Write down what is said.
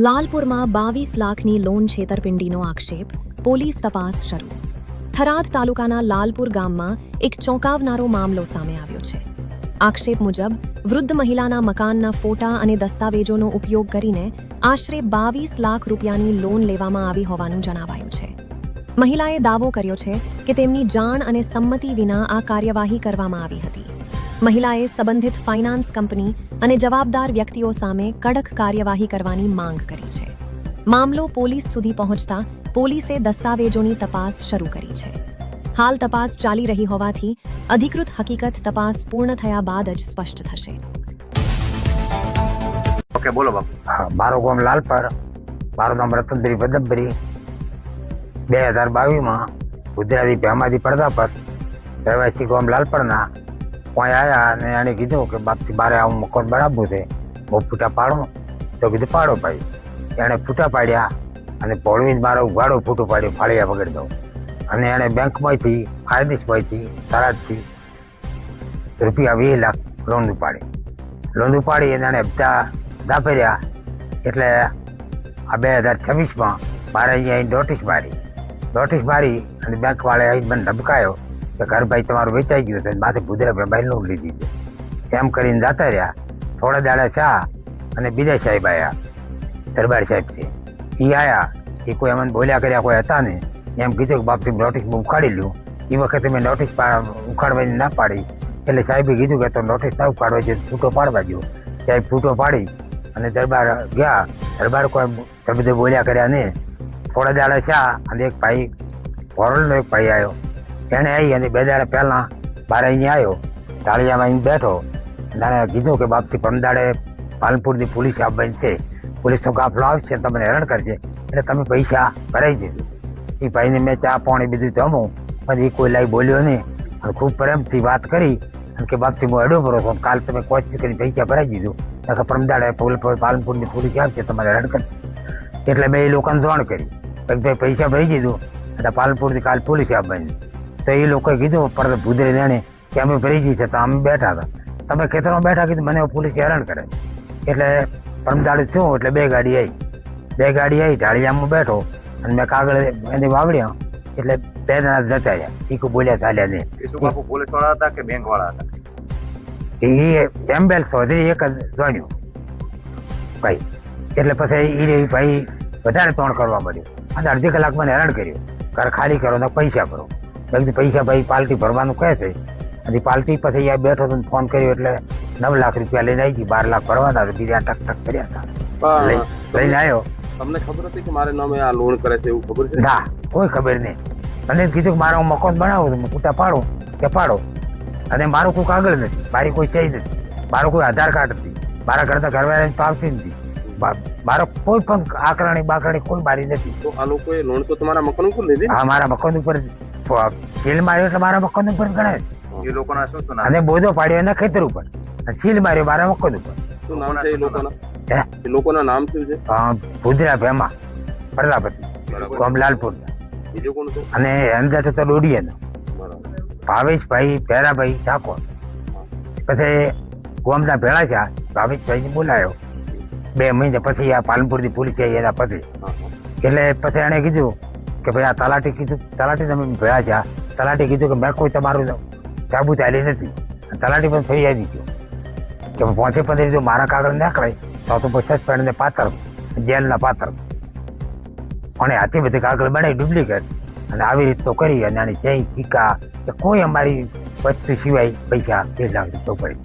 લાલપુરમાં 22 લાખની લોન છેતરપિંડીનો આક્ષેપ, પોલીસ તપાસ શરૂ. થરાદ તાલુકાના લાલપુર ગામમાં એક ચોંકાવનારો મામલો સામે આવ્યો છે. આક્ષેપ મુજબ વૃદ્ધ મહિલાના મકાનના ફોટા અને દસ્તાવેજોનો ઉપયોગ કરીને આશરે 22 લાખ રૂપિયાની લોન લેવામાં આવી હોવાનું જણાવાયું છે. મહિલાએ દાવો કર્યો છે કે તેમની જાણ અને સંમતિ વિના આ કાર્યવાહી કરવામાં આવી હતી. મહિલાએ સંબંધિત ફાઇનાન્સ કંપની અને જવાબદાર વ્યક્તિઓ સામે કડક કાર્યવાહી કરવાની માંગ કરી છે. મામલો પોલીસ સુધી પહોંચતા પોલીસે દસ્તાવેજોની તપાસ શરૂ કરી છે. હાલ તપાસ ચાલી રહી હોવાથી અધિકૃત હકીકત તપાસ પૂર્ણ થયા બાદ જ સ્પષ્ટ થશે. ઓકે, બોલો બાપુ. મારું ગામ લાલપર, મારું નામ રતનભાઈ બદબરી. 2022માં ગુજરાતી ભેમાદી પડદા પર રહેવાસી ગામ લાલપરના કોઈ આવ્યા અને એને કીધું કે બાપથી બારે આવું મકાન બનાવવું છે, બહુ ફૂટા પાડો. તો કીધું પાડો ભાઈ. એણે ફૂટા પાડ્યા અને પોળવી મારો ઉઘાડો ફૂટું પાડ્યું, ફાળિયા પકડી દઉં. અને એણે બેંકમાંથી ફાયદેશમાંથી તરાજથી રૂપિયા 20 લાખ લોન ઉપાડી અને એણે હપ્તા દાપર્યા. એટલે આ 2026માં મારે અહીંયા નોટિસ મારી અને બેંકવાળે અહીં મને ધબકાયો કે ઘરભાઈ તમારું વેચાઈ ગયું છે, માથે ભૂદરા ભાઈ લોન લીધી છે. એમ કરીને જતા રહ્યા. થોડા દાડા ચા અને બીજા સાહેબ આવ્યા, દરબાર સાહેબ છે. એ આવ્યા, એ કોઈ અમને બોલ્યા કર્યા કોઈ હતા ને. એમ કીધું કે બાપથી નોટિસ ઉખાડી લ્યું. એ વખતે મેં નોટિસ ઉખાડવાની ના પાડી. એટલે સાહેબે કીધું કે તો નોટિસ ના ઉખાડવા છે, ફૂટો પાડવા જો. સાહેબ ફૂટો પાડી અને દરબાર ગયા. દરબાર કોઈ શબ્દ બોલ્યા કર્યા ને. થોડા દાડા ચા અને એક ભાઈ ભોરલનો એક ભાઈ આવ્યો. એને આવી અને 2 દાડા પહેલાં બારે અહીંયા આવ્યો, ટાળિયામાં અહીં બેઠો. અને કીધું કે બાપથી પમદાડે પાલનપુરની પોલીસ આવવાની છે, પોલીસનો કાફલો આવશે, તમને હેરાન કરશે, એટલે તમે પૈસા ભરાઈ દેજો. એ ભાઈને મેં ચા પાણી બધું જમું, પણ એ કોઈ લાઈ બોલ્યો નહીં. અને ખૂબ પ્રેમથી વાત કરી અને કે બાપથી હું અડો ભરો છું, કાલ તમે કોશિશ કરી પૈસા ભરાઈ દીધું, નકર પમદાડે પાલનપુરની પોલીસ આવશે, તમારે હેરાન કરશે. એટલે મેં એ લોકોને જાણ કરી કે ભાઈ પૈસા ભરી દીધું એટલે પાલનપુરથી કાલ પોલીસ આવવાની. તો એ લોકોએ કીધું પર ભૂદરી જાણે કે અમે ભરી જઈએ છીએ, તો અમે બેઠા હતા. તમે ખેતરમાં બેઠા કીધું મને પોલીસ હેરાન કરે. એટલે પરમદાડે થયું એટલે 2 ગાડી આવી. ઢાળિયામાં બેઠો અને મેં કાગળ એને વાવડ્યા. એટલે 2 જણા જતા રહ્યા. એ કોઈ બોલ્યા ચાલ્યા નહીં. શું બાપુ પોલીસ વાળા હતા કે બેંક વાળા હતા? એ એમ્બેલ ચૌધરી એક જ જોડ્યું ભાઈ. એટલે પછી એ ભાઈ વધારે તોણ કરવા મળ્યું અને અડધી કલાક મને હેરાન કર્યું. ઘર ખાલી કરો ને પૈસા ભરો. પૈસા ભાઈ પાલટી ભરવાનું કહે છે. અને પાલટી પછી અહીંયા બેઠો તો ફોન કર્યો એટલે 9 લાખ રૂપિયા લઈને આવી ગઈ. 12 લાખ ભરવાના, બીજા ટક કર્યા હતા. લઈને આવ્યો. તમને ખબર હતી કે મારે નામે આ લોન કરે છે એવું ખબર છે? ના, કોઈ ખબર નહીં. મને કીધું કે મારે હું મકાન બનાવું, હું ફૂટા પાડું કે પાડો. અને મારું કોઈ કાગળ નથી, મારી કોઈ સહી નથી, મારું કોઈ આધાર કાર્ડ નથી, મારા ઘરના ઘરવાળાની પાવતી નથી, મારો કોઈ પણ આકરણી કોઈ મારી નથી. તો આ લોકોએ લોન તો તમારા મકાન ઉપર લીધી? હા, મારા મકાન ઉપર સીલ માર્યો એટલે મારા મકાન ઉપર ગણાય. એ લોકોના શું અને બોધો પાડ્યો એના ખેતર ઉપર, સીલ માર્યો મારા મકાન ઉપર. શું નામ છે એ લોકોના? એ લોકોના નામ શું છે? ભૂદરા ભેમા પ્રજાપતિ, ગામ લાલપુર. બીજું કોણ છે? અને અંદર તો ડોડિયાનો ભાવેશભાઈ ભેરાભાઈ ઠાકોર. પછી ગામના ભેળા છે, ભાવેશભાઈને બોલાયો. 2 મહિને પછી આ પાલનપુરની પોલીસ આવી એના પછી. એટલે પછી એને કીધું કે ભાઈ આ તલાટી તમે ભેળા છે. તલાટી કીધું કે મેં કોઈ તમારું સાબુત આલી નથી. તલાટી પણ થઈ આવી ગયો કે 5-15 જો મારા કાગળ નાખડાય તો સસ્પેન્ડ ને પાત્ર, જેલના પાત્ર. અને હાથી બધી કાગળ બનાવી ડુપ્લિકેટ અને આવી રીત તો કરી અને આની સહી સિક્કા કે કોઈ અમારી વસ્તુ સિવાય પૈસા 2 લાખ રૂપિયા પડી.